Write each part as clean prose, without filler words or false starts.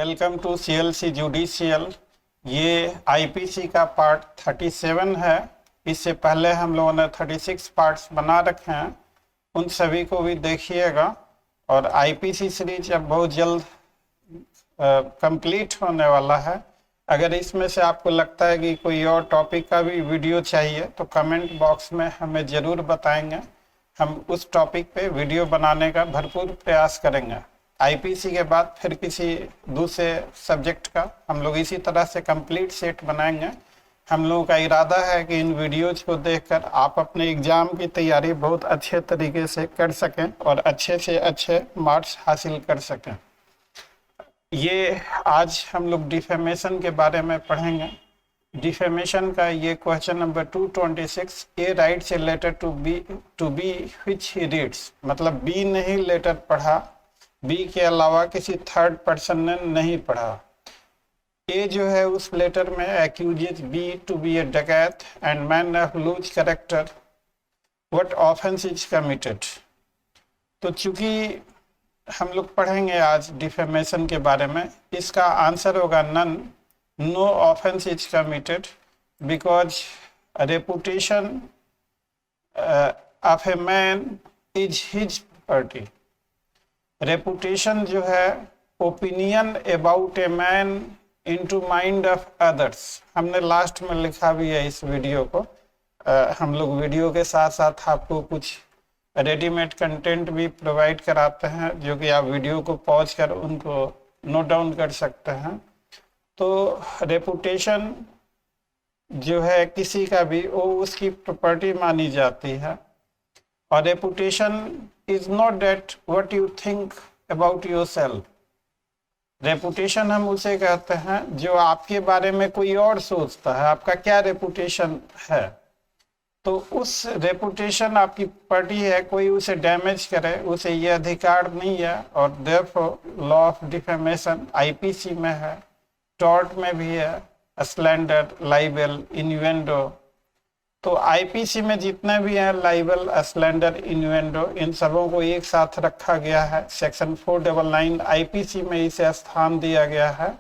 Welcome to CLC judicial. ये IPC का part 37 है। इससे पहले हम लोगों ने 36 पार्ट्स बना रखे हैं, उन सभी को भी देखिएगा। और आईपीसी सीरीज अब बहुत जल्द कंप्लीट होने वाला है। अगर इसमें से आपको लगता है कि कोई और टॉपिक का भी वीडियो चाहिए तो कमेंट बॉक्स में हमें ज़रूर बताएंगे। हम उस टॉपिक पे वीडियो बनाने का भरपूर प्रयास करेंगे। आईपीसी के बाद फिर किसी दूसरे सब्जेक्ट का हम लोग इसी तरह से कंप्लीट सेट बनाएंगे। हम लोगों का इरादा है कि इन वीडियोज को देखकर आप अपने एग्ज़ाम की तैयारी बहुत अच्छे तरीके से कर सकें और अच्छे से अच्छे मार्क्स हासिल कर सकें। ये आज हम लोग डिफेमेशन के बारे में पढ़ेंगे। डिफेमेशन का ये question number 226, A writes a letter to B which he reads, मतलब बी ने ही लेटर पढ़ा, बी के अलावा किसी थर्ड पर्सन ने नहीं पढ़ा। ए जो है उस लेटर में accuses B to be a dacoit and man of loose character, what offence is committed. तो चूंकि हम लोग पढ़ेंगे आज डिफेमेशन के बारे में, इसका आंसर होगा none, no offence is committed because reputation of a man is his property. Reputation जो है opinion about a man into mind of others. हमने लास्ट में लिखा भी है इस वीडियो को। हम लोग वीडियो के साथ साथ आपको कुछ रेडीमेड कंटेंट भी प्रोवाइड कराते हैं, जो कि आप वीडियो को पॉज कर उनको नोट डाउन कर सकते हैं। तो रेपुटेशन जो है किसी का भी, वो उसकी प्रॉपर्टी मानी जाती है। और reputation is not that what you think about yourself. Reputation हम उसे कहते हैं जो आपके बारे में कोई और सोचता है, आपका क्या रेपुटेशन है। तो उस रेपुटेशन आपकी प्रॉपर्टी है, कोई उसे डैमेज करे उसे ये अधिकार नहीं है। और therefore law of defamation IPC में है, टॉर्ट में भी है, स्लैंडर, लाइबल, इन्यूएंडो। तो आईपीसी में जितने भी हैं लाइबल, स्लैंडर, इन्यूएंडो, इन सबों को एक साथ रखा गया है। सेक्शन 499 आईपीसी में इसे स्थान दिया गया है।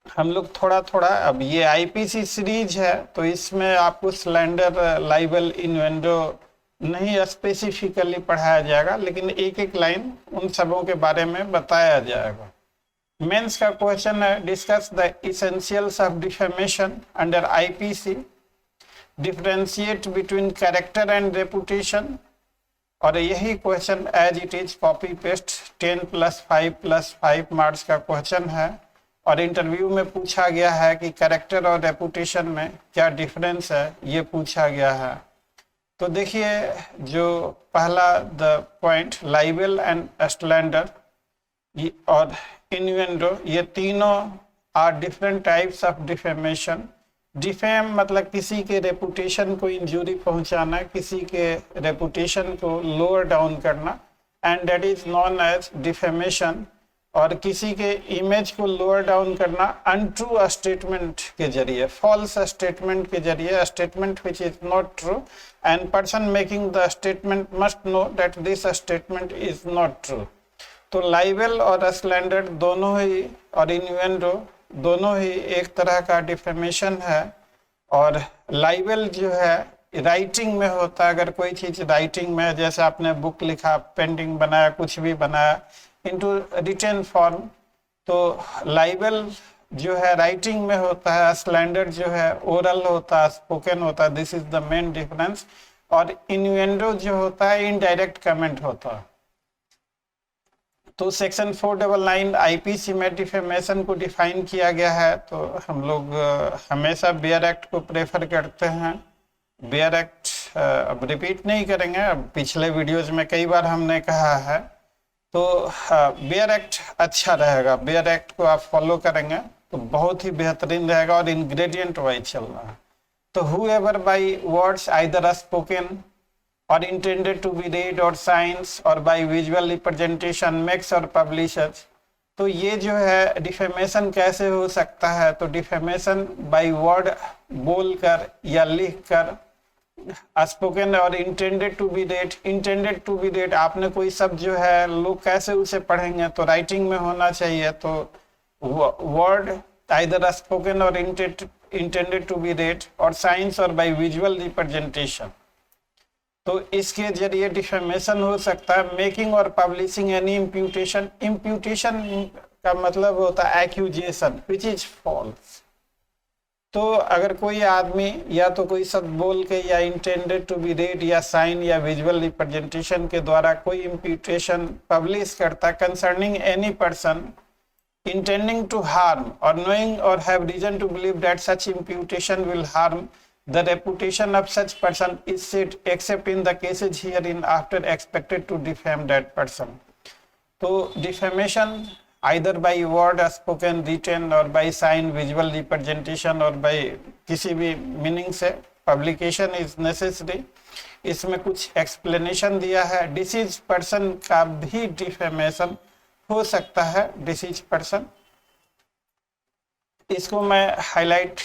हम लोग थोड़ा थोड़ा, अब ये आईपीसी सीरीज है तो इसमें आपको स्लैंडर, लाइबल, इन्यूएंडो नहीं स्पेसिफिकली पढ़ाया जाएगा, लेकिन एक एक लाइन उन सबों के बारे में बताया जाएगा। मेंस का क्वेश्चन है, discuss the essentials of defamation under IPC, differentiate between character and reputation. और यही question as it is copy paste 10 + 5 + 5 marks का क्वेश्चन है। और इंटरव्यू में पूछा गया है कि कैरेक्टर और रेपुटेशन में क्या डिफरेंस है, ये पूछा गया है। तो देखिए, जो पहला the point, libel and slander और इन्यूएंडो, ये तीनों are different types of defamation. Defame मतलब किसी के रेपुटेशन को इंजरी पहुंचाना, किसी के रेपुटेशन को लोअर डाउन करना, and that is known as defamation. और किसी के इमेज को लोअर डाउन करना अनट्रू स्टेटमेंट के जरिए, फॉल्स स्टेटमेंट के जरिए, statement which is not true, and person making the statement must know that this statement is not true. तो लाइबल और स्लैंडर दोनों ही, और इन्यूएंडो दोनों ही एक तरह का डिफेमेशन है। और लाइबल जो है राइटिंग में होता है। अगर कोई चीज़ राइटिंग में, जैसे आपने बुक लिखा, पेंटिंग बनाया, कुछ भी बनाया इनटू रिटन फॉर्म, तो लाइबल जो है राइटिंग में होता है, स्लैंडर जो है ओरल होता है, स्पोकन होता है। This is the main difference. और इन्यूएंडो जो होता है इनडायरेक्ट कमेंट होता है। तो सेक्शन 499 आईपीसी में डिफेमेशन को डिफाइन किया गया है। तो हम लोग हमेशा बेयर एक्ट को प्रेफर करते हैं। बेयर एक्ट अब रिपीट नहीं करेंगे, अब पिछले वीडियोज में कई बार हमने कहा है। तो बेयर एक्ट अच्छा रहेगा, बेयर एक्ट को आप फॉलो करेंगे तो बहुत ही बेहतरीन रहेगा। और इंग्रेडिएंट वाइज चल रहा है। तो whoever by words either spoken or intended to be read or signs or by visual representation makes or publishes। तो ये जो है डिफेमेशन कैसे हो सकता है, तो डिफेमेशन बाय वर्ड बोलकर या लिखकर, स्पोकन और intended to be read. Intended to be read, आपने कोई शब्द जो है लोग कैसे उसे पढ़ेंगे, तो राइटिंग में होना चाहिए। तो word either spoken or intended to be read or signs or by visual representation. तो इसके जरिए डिफेमेशन हो सकता है. मेकिंग और पब्लिशिंग एनी इम्प्यूटेशन. इम्प्यूटेशन का मतलब होता है एक्यूजेशन विच इज फॉल्स. तो अगर कोई आदमी या तो कोई शब्द बोल के या इंटेंडेड टू बी रेड या साइन या विजुअल रिप्रेजेंटेशन के द्वारा कोई इम्प्यूटेशन पब्लिश करता concerning any person intending to harm or knowing or have reason to believe that such imputation will harm the reputation of such person is said except in the cases herein after expected to defame that person. तो defamation either by word spoken written or by sign visual representation or by किसी भी meaning से publication is necessary. इसमें कुछ explanation दिया है. deceased person का भी defamation हो सकता है. डिसीज पर्सन, इसको मैं हाईलाइट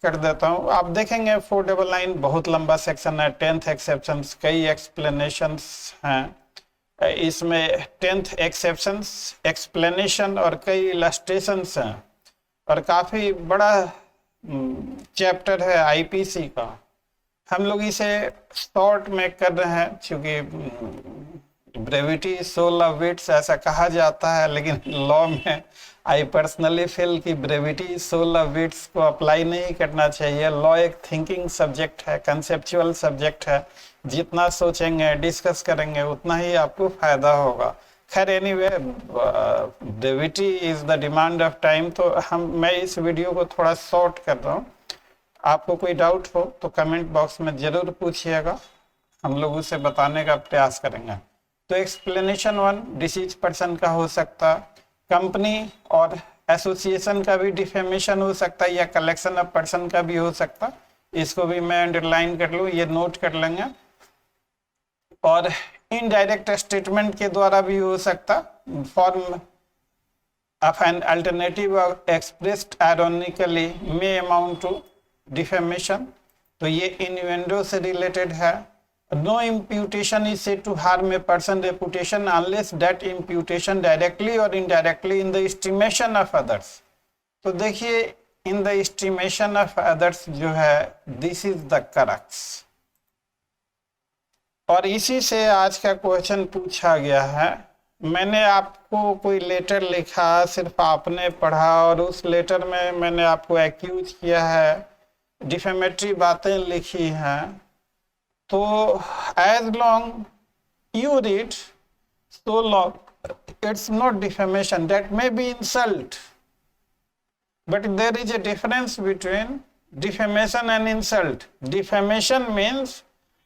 कर देता हूं. आप देखेंगे 499 बहुत लंबा सेक्शन है. 10th एक्सेप्शंस, कई एक्सप्लेनेशंस हैं इसमें. 10th एक्सेप्शंस, एक्सप्लेनेशन और कई इलस्ट्रेशंस हैं और काफी बड़ा चैप्टर है आईपीसी का. हम लोग इसे शॉर्ट में कर रहे हैं क्योंकि ब्रेविटी सोल ऑफ विट्स ऐसा कहा जाता है, लेकिन लॉ में आई पर्सनली फील कि ब्रेविटी सोल ऑफ विट्स को अप्लाई नहीं करना चाहिए. लॉ एक थिंकिंग सब्जेक्ट है, कंसेप्चुअल सब्जेक्ट है. जितना सोचेंगे, डिस्कस करेंगे, उतना ही आपको फायदा होगा. खैर anyway, brevity is the demand of time. तो मैं इस वीडियो को थोड़ा शॉर्ट कर रहा हूँ. आपको कोई डाउट हो तो कमेंट बॉक्स में जरूर पूछिएगा, हम लोग उसे बताने का प्रयास करेंगे. तो एक्सप्लेनेशन 1 डिसीज पर्सन का हो सकता, कंपनी और एसोसिएशन का भी डिफेमेशन हो सकता है या कलेक्शन ऑफ पर्सन का भी हो सकता. इसको भी मैं अंडरलाइन कर लूँ, ये नोट कर लेंगे. और इनडायरेक्ट स्टेटमेंट के द्वारा भी हो सकता. Form of an alternative expressed ironically may amount to defamation. तो ये इन्वेंडो से रिलेटेड है. No imputation is said to harm a person's reputation unless that imputation directly or indirectly in the estimation of others. तो देखिए, in the estimation of others जो है, this is the crux. और इसी से आज का क्वेश्चन पूछा गया है. मैंने आपको कोई लेटर लिखा, सिर्फ आपने पढ़ा और उस लेटर में मैंने आपको एक्यूज किया है, डिफेमेटरी बातें लिखी हैं. तो as long you read, so long it's not defamation. That may be insult, but there is a difference between defamation and insult. Defamation means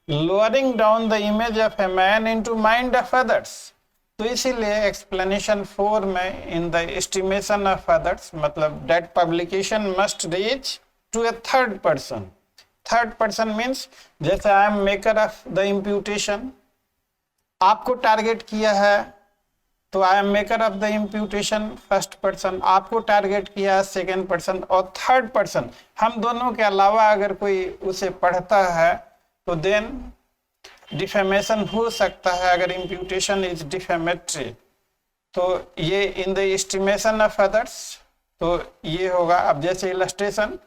lowering down the image of a man into mind of others. तो इसीलिए explanation 4 में in the estimation of others मतलब that publication must reach to a third person. Third person means जैसे I am maker of the imputation, आपको target किया है तो I am maker of the imputation first person, आपको target किया है second person, और थर्ड पर्सन हम दोनों के अलावा अगर कोई उसे पढ़ता है तो देन डिफेमेशन हो सकता है अगर इम्प्यूटेशन इज डिफेमेटरी. तो ये in the estimation of others, तो ये होगा. अब जैसे illustration,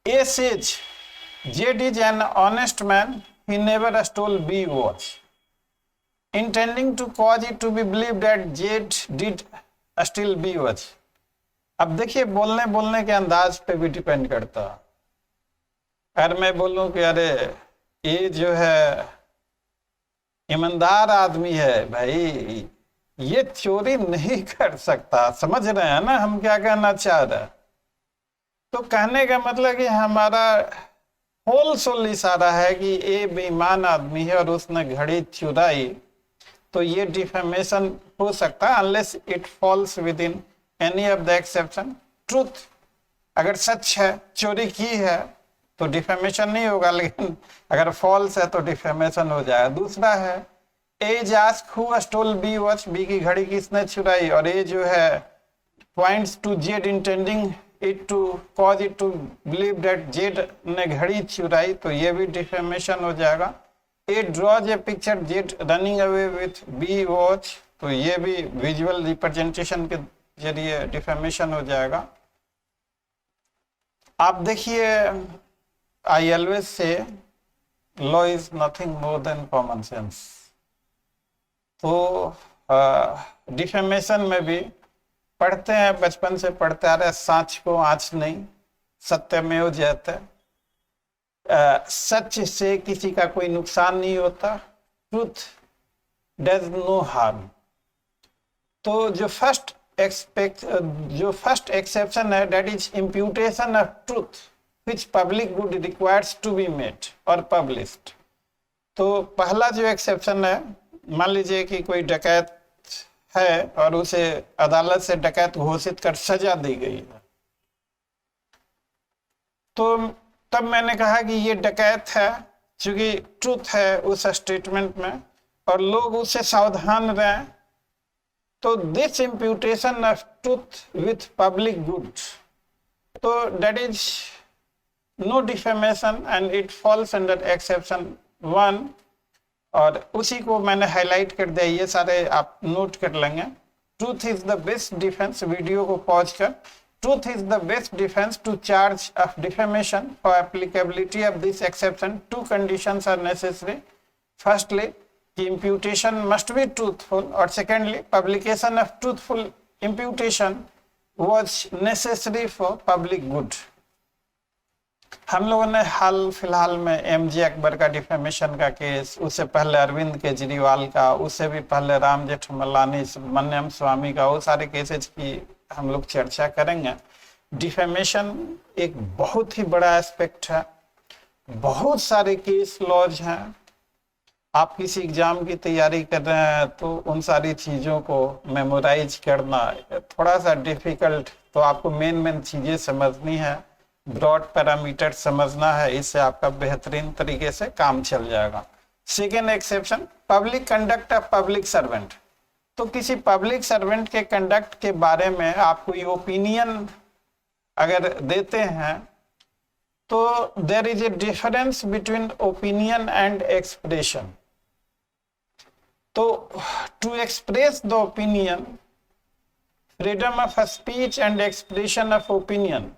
A says Z is an honest man, he never stole B watch, intending to cause it to be believed that Z did steal B watch. अब देखिए, बोलने के अंदाज पे भी डिपेंड करता. अगर मैं बोलूं कि अरे ये जो है ईमानदार आदमी है भाई, ये चोरी नहीं कर सकता, समझ रहे हैं ना हम क्या कहना चाह रहे हैं. तो कहने का मतलब कि हमारा होल सोल इशारा है कि ये बेईमान आदमी है और उसने घड़ी चुराई, तो ये डिफेमेशन हो सकता है unless it falls with in any of the exception. Truth अगर सच है, चोरी की है, तो डिफेमेशन नहीं होगा, लेकिन अगर फॉल्स है तो डिफेमेशन हो जाएगा. दूसरा है as ask who stole B watch, B की घड़ी किसने चुराई, और ये जो है points to Z intending it to cause it to believe that Z ने घड़ी चुराई, तो ये भी डिफेमेशन हो जाएगा. A draws a picture Z running away with B watch, तो ये भी विजुअल रिप्रेजेंटेशन के जरिए डिफेमेशन हो जाएगा। आप देखिए, I always say law is nothing more than common sense. तो डिफेमेशन में भी पढ़ते हैं, बचपन से पढ़ते आ रहे, सांच को आँच नहीं, सत्यमेव जयते। सच से किसी का कोई नुकसान नहीं होता, ट्रूथ डज नो हार्म। तो जो फर्स्ट एक्सेप्शन है, that is imputation of truth which public good requires to be made और पब्लिश्ड। तो पहला जो एक्सेप्शन है, मान लीजिए कि कोई डकैत है और उसे अदालत से डकैत घोषित कर सजा दी गई है, तो तब मैंने कहा कि ये डकैत है, क्योंकि ट्रूथ है उस स्टेटमेंट में और लोग उससे सावधान रहें। तो this imputation of truth with public good, तो that is no defamation and it falls under exception 1। और उसी को मैंने हाईलाइट कर दिया, ये सारे आप नोट कर लेंगे। Truth is the best defence, video को पॉज कर। Truth is the best defense to charge of defamation. For applicability of this exception, two conditions are necessary. Firstly, the imputation must be truthful, or secondly, publication of truthful imputation was necessary for public good. हम लोगों ने हाल फिलहाल में MJ Akbar का defamation का case, उससे पहले अरविंद केजरीवाल का, उससे भी पहले राम जेठमलानी सुब्रमण्यम स्वामी का, वो सारे केसेस की हम लोग चर्चा करेंगे। डिफेमेशन एक बहुत ही बड़ा एस्पेक्ट है, बहुत सारे केस लॉज हैं। आप किसी एग्जाम की तैयारी कर रहे हैं तो उन सारी चीज़ों को मेमोराइज करना थोड़ा सा डिफिकल्ट, तो आपको मेन चीज़ें समझनी है, ब्रॉड पैरामीटर समझना है, इससे आपका बेहतरीन तरीके से काम चल जाएगा। Second exception, public conduct of public servant. तो किसी पब्लिक सर्वेंट के कंडक्ट के बारे में आप कोई ओपिनियन अगर देते हैं, तो there is a difference between opinion and expression. तो to express the opinion, freedom of speech and expression of opinion,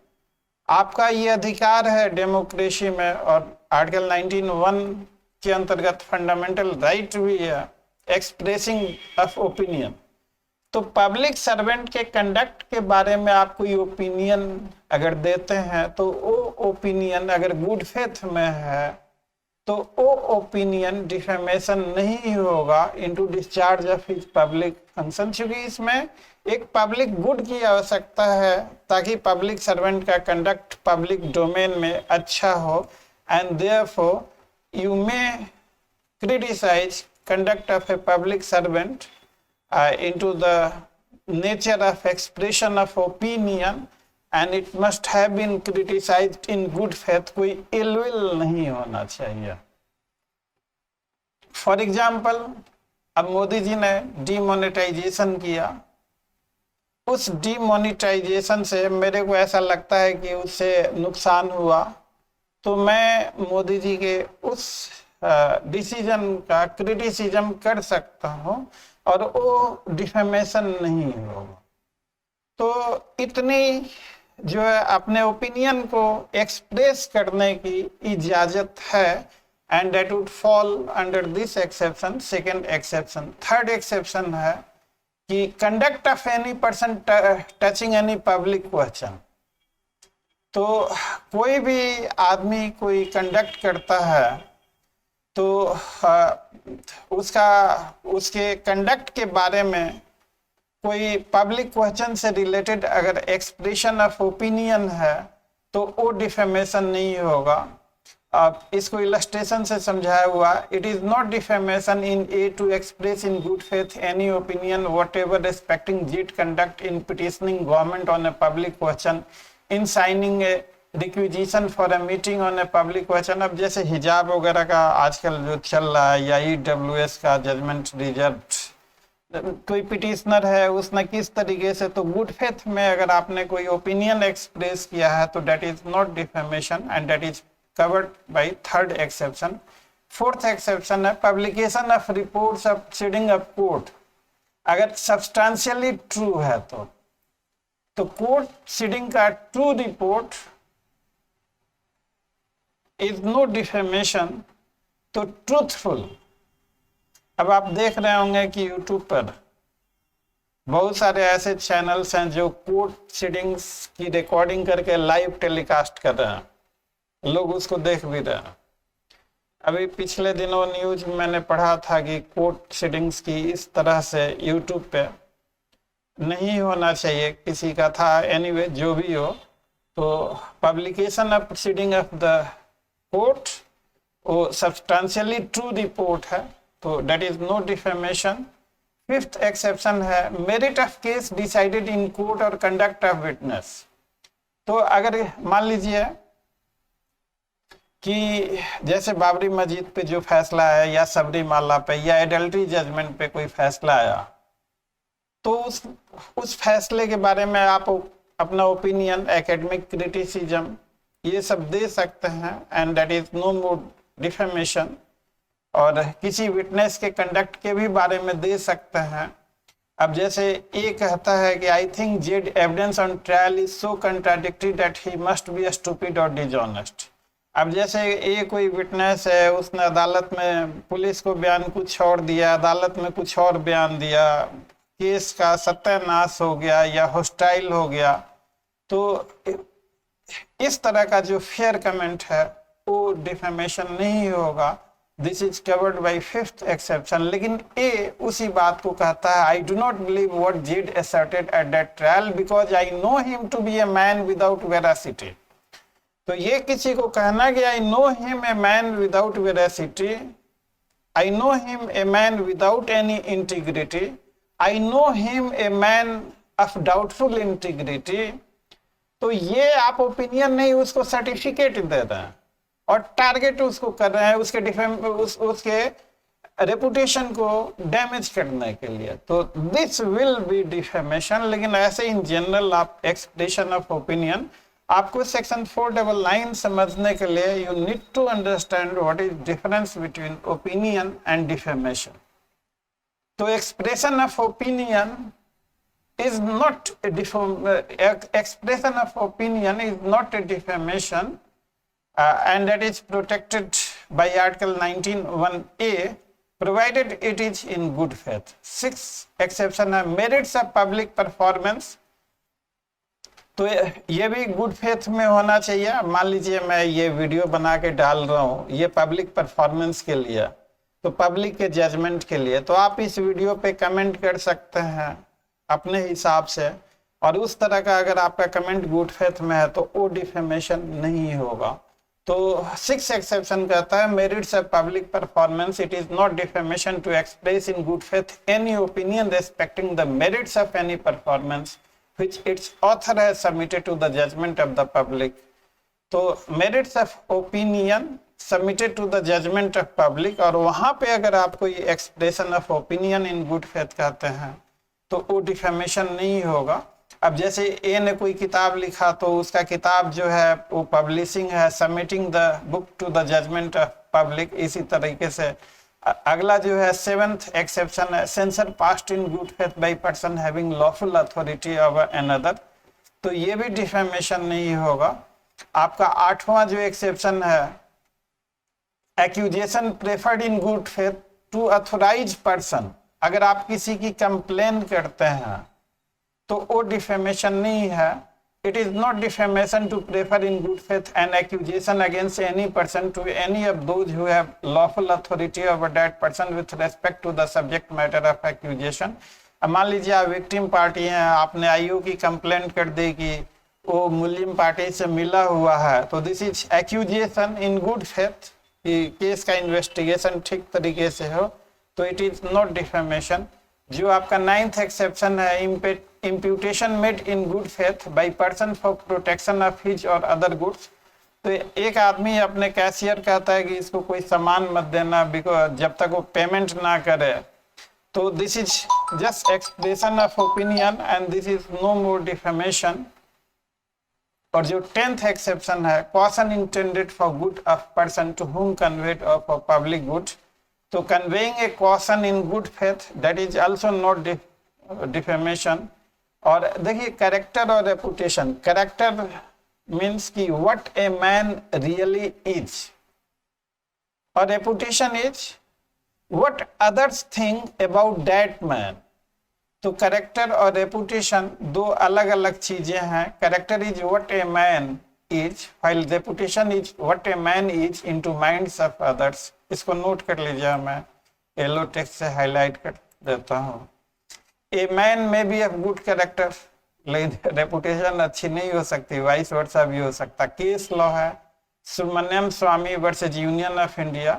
आपका ये अधिकार है डेमोक्रेसी में, और आर्टिकल 19(1) के अंतर्गत फंडामेंटल राइट भी है, एक्सप्रेसिंग ऑफ ओपिनियन। तो पब्लिक सर्वेंट के कंडक्ट के बारे में आप कोई ओपिनियन अगर देते हैं, तो वो ओपिनियन अगर गुड फेथ में है, तो वो ओपिनियन डिफेमेशन नहीं होगा into discharge of his public function, क्योंकि इसमें एक पब्लिक गुड की आवश्यकता है ताकि पब्लिक सर्वेंट का कंडक्ट पब्लिक डोमेन में अच्छा हो। And therefore you may criticise conduct of a public servant into the nature of expression of opinion, and it must have been criticized in good faith, कोई ill will नहीं होना चाहिए। For example, अब मोदी जी ने demonetisation किया, उस demonetisation से मेरे को ऐसा लगता है कि उससे नुकसान हुआ, तो मैं मोदी जी के उस डिसीजन का क्रिटिसिज्म कर सकता हूं और वो डिफेमेशन नहीं होगा। तो इतनी जो है अपने ओपिनियन को एक्सप्रेस करने की इजाजत है, and that would fall under this exception. Second exception. Third exception है कि conduct of any person touching any public question. तो कोई भी आदमी कोई कंडक्ट करता है, तो उसके कंडक्ट के बारे में कोई पब्लिक क्वेश्चन से रिलेटेड अगर एक्सप्रेशन ऑफ ओपिनियन है, तो वो डिफेमेशन नहीं होगा। अब इसको इलस्ट्रेशन से समझाया हुआ, it is not defamation in a to express in good faith any opinion whatever respecting जीट conduct in petitioning government on a public question, in signing a requisition for a meeting on a public question. अब जैसे हिजाब वगैरह का आजकल जो चल रहा है, या EWS का जजमेंट रिजर्व, कोई पिटिशनर है उसने किस तरीके से, तो गुड फेथ में अगर आपने कोई ओपिनियन एक्सप्रेस किया है, तो that is not defamation and that is covered by third exception. Fourth exception है publication of reports of proceeding of court. अगर सब्सटेंशियली ट्रू है, तो तो कोर्ट सीडिंग का true report is no defamation, तो ट्रूथफुल। अब आप देख रहे होंगे कि यूट्यूब पर बहुत सारे ऐसे चैनल्स हैं जो कोर्ट सीडिंग्स की रिकॉर्डिंग करके लाइव टेलीकास्ट कर रहे हैं, लोग उसको देख भी रहे हैं। अभी पिछले दिनों न्यूज मैंने पढ़ा था कि कोर्ट सीडिंग्स की इस तरह से यूट्यूब पे नहीं होना चाहिए, किसी का था, एनीवे जो भी हो। तो publication of proceeding of the court वो सब्सटेंशियली ट्रू रिपोर्ट है, तो that is no defamation. Fifth exception है merit of case decided in court और कंडक्ट ऑफ विटनेस। तो अगर मान लीजिए कि जैसे बाबरी मस्जिद पे जो फैसला है या सबरीमाला पे या एडल्ट्री जजमेंट पे कोई फैसला आया, तो उस फैसले के बारे में आप अपना ओपिनियन, एकेडमिक क्रिटिसिज्म ये सब दे सकते हैं, and that is no more defamation. और किसी विटनेस के कंडक्ट के भी बारे में दे सकते हैं। अब जैसे ये कहता है कि I think Z evidence on trial is so contradictory that he must be stupid और डिसऑनेस्ट। अब जैसे ये कोई विटनेस है, उसने अदालत में पुलिस को बयान कुछ और दिया, अदालत में कुछ और बयान दिया, केस का सत्यानाश हो गया या हॉस्टाइल हो गया, तो इस तरह का जो फेयर कमेंट है वो डिफेमेशन नहीं होगा। This is covered by fifth exception. लेकिन ए उसी बात को कहता है, I do not believe what Z asserted at that trial because I know him to be a man without veracity. तो ये किसी को कहना कि I know him a man without veracity, I know him a man without any integrity, I know him a man of doubtful integrity, तो ये आप opinion नहीं, उसको सर्टिफिकेट दे रहे हैं और टारगेट उसको कर रहे हैं उसके रेपुटेशन को डैमेज करने के लिए, तो दिस विल बी डिफेमेशन। लेकिन ऐसे इन जनरल आप एक्सप्रेशन ऑफ ओपिनियन, आपको सेक्शन 499 समझने के लिए you need to understand what is difference between opinion and defamation. तो expression of opinion is not a expression of opinion is not a defamation, and that is protected by article 19(1)(a) provided it is in good faith. Sixth exception है merits of public performance, तो ये भी good faith में होना चाहिए। मान लीजिए मैं ये वीडियो बना के डाल रहा हूँ, ये पब्लिक परफॉर्मेंस के लिए, तो पब्लिक के जजमेंट के लिए, तो आप इस वीडियो पे कमेंट कर सकते हैं अपने हिसाब से, और उस तरह का अगर आपका कमेंट गुड फेथ में है तो वो डिफेमेशन नहीं होगा। तो सिक्स एक्सेप्शन कहता है merits of public performance, it is not defamation to express in good faith any opinion respecting the merits of any performance which its author has submitted to the judgment of the public. तो merits of opinion submitted to the judgment of public, और वहां पे अगर आप कोई expression of opinion in good faith कहते हैं तो वो डिफेमेशन नहीं होगा। अब जैसे ए ने कोई किताब लिखा तो उसका किताब जो है वो पब्लिशिंग है, submitting the book to the judgment of public. इसी तरीके से अगला जो है सेवेंथ एक्सेप्शन है censure passed in good faith by person having lawful authority over another, तो ये भी डिफेमेशन नहीं होगा। आपका आठवां जो एक्सेप्शन है accusation preferred in good faith to authorise person, अगर आप किसी की कंप्लेन करते हैं तो वो डिफेमेशन नहीं है। It is not defamation to prefer in good faith an accusation against any person to any of those who have lawful authority over that person with respect to the subject matter of accusation. मान लीजिए आप victim party हैं, आपने IO की complaint कर दी कि वो Muslim party से मिला हुआ है, तो this is accusation in good faith कि केस का इन्वेस्टिगेशन ठीक तरीके से हो, तो इट इज नॉट डिफेमेशन। जो आपका नाइन्थ एक्सेप्शन है imputation made in good faith by person for protection of his और अदर गुड्स, तो एक आदमी अपने कैशियर कहता है कि इसको कोई सामान मत देना बिकॉज जब तक वो पेमेंट ना करे, तो this is just expression of opinion and this is no more defamation. और जो 10th एक्सेप्शन है caution intended for good of person to whom conveyed और फॉर पब्लिक गुड, तो conveying a caution in good faith that is also not defamation. और देखिए character और reputation, character means कि what a man really is, और reputation is what others think about that man. तो character और reputation दो अलग अलग चीजें हैं। Character is what a man is, while reputation is what a man is into minds of others। इसको note कर लीजिए, मैं येलो टेक्स्ट से हाईलाइट कर देता हूँ। ए मैन में बी अ गुड कैरेक्टर, लेकिन रेपुटेशन अच्छी नहीं हो सकती, वाइस वर्सा भी हो सकता। केस लॉ है सुब्रमण्यम स्वामी वर्सेज यूनियन ऑफ इंडिया।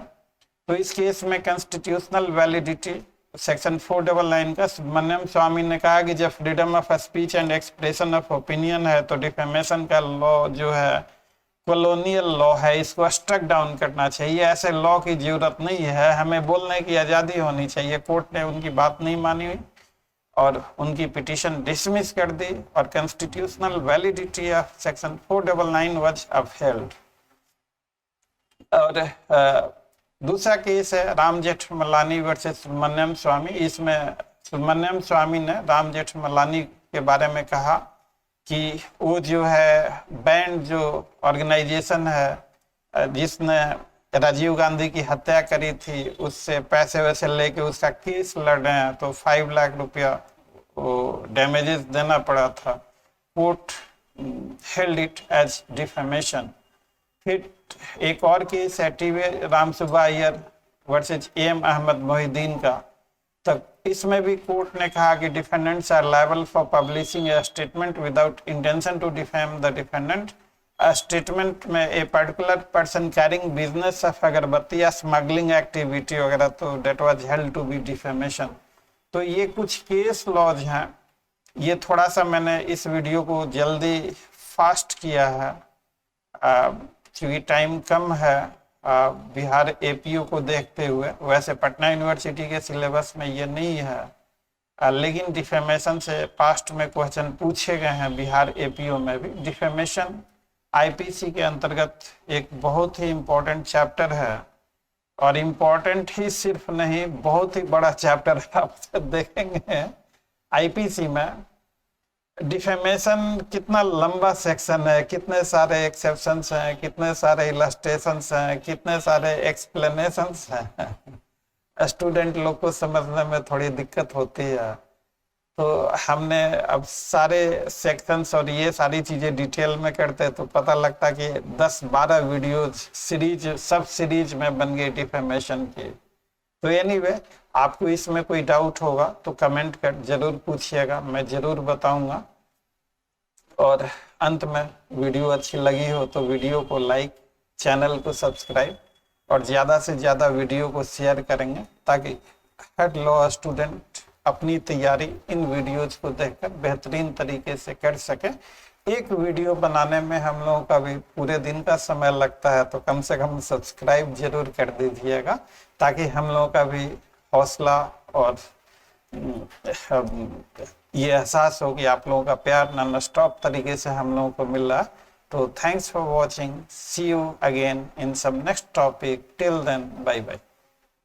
तो इस केस में कॉन्स्टिट्यूशनल वैलिडिटी सेक्शन 499 का सुब्रमण्यम स्वामी ने कहा कि जब freedom of speech and expression of opinion है तो डिफेमेशन का लॉ जो है कॉलोनियल लॉ है, इसको स्ट्रक डाउन करना चाहिए। ऐसे लॉ की जरूरत नहीं है, हमें बोलने की आज़ादी होनी चाहिए। कोर्ट ने उनकी बात नहीं मानी और उनकी पिटीशन डिसमिस कर दी और constitutional validity of section 499 was upheld. और दूसरा केस है राम जेठमलानी वर्सेस सुब्रमण्यम स्वामी। इसमें सुब्रमण्यम स्वामी ने राम जेठमलानी के बारे में कहा कि वो जो है बैंड जो ऑर्गेनाइजेशन है जिसने राजीव गांधी की हत्या करी थी, उससे पैसे वैसे लेके उसका केस लड़ रहे हैं, तो 5 लाख रुपया वो डैमेजेस देना पड़ा था। Court held it as defamation. फिर एक और केस है T V Ram Subba Iyer versus M Ahmad Mohiddin का। तब इसमें भी कोर्ट ने कहा कि defendants are liable for publishing a statement without intention to defame the defendant. Statement में a particular person carrying business of agarbatti या स्मगलिंग एक्टिविटी वगैरह, तो that was held to be defamation. तो ये कुछ केस लॉज हैं। ये थोड़ा सा मैंने इस वीडियो को जल्दी फास्ट किया है क्योंकि टाइम कम है बिहार एपीओ को देखते हुए। वैसे पटना यूनिवर्सिटी के सिलेबस में ये नहीं है, लेकिन डिफेमेशन से पास्ट में क्वेश्चन पूछे गए हैं बिहार एपीओ में भी। डिफेमेशन आईपीसी के अंतर्गत एक बहुत ही इम्पोर्टेंट चैप्टर है, और इम्पोर्टेंट ही सिर्फ नहीं, बहुत ही बड़ा चैप्टर आप देखेंगे आईपीसी में। डिफेमेशन कितना लंबा सेक्शन है, कितने सारे एक्सेप्शंस हैं, कितने सारे इलस्ट्रेशंस हैं, कितने सारे एक्सप्लेनेशंस हैं। स्टूडेंट लोग को समझने में थोड़ी दिक्कत होती है। तो हमने अब सारे सेक्शंस और ये सारी चीज़ें डिटेल में करते तो पता लगता कि 10-12 वीडियोज सीरीज सब सीरीज में बन गई डिफेमेशन की। तो एनीवे आपको इसमें कोई डाउट होगा तो कमेंट कर जरूर पूछिएगा, मैं जरूर बताऊंगा। और अंत में वीडियो अच्छी लगी हो तो वीडियो को लाइक, चैनल को सब्सक्राइब और ज़्यादा से ज़्यादा वीडियो को शेयर करेंगे ताकि हर लॉ स्टूडेंट अपनी तैयारी इन वीडियोज को देखकर बेहतरीन तरीके से कर सके। एक वीडियो बनाने में हम लोगों का भी पूरे दिन का समय लगता है, तो कम से कम सब्सक्राइब जरूर कर दीजिएगा ताकि हम लोगों का भी हौसला और ये एहसास हो कि आप लोगों का प्यार नॉन स्टॉप तरीके से हम लोगों को मिल रहा। तो thanks for watching, see you again in some next topic, till then bye bye.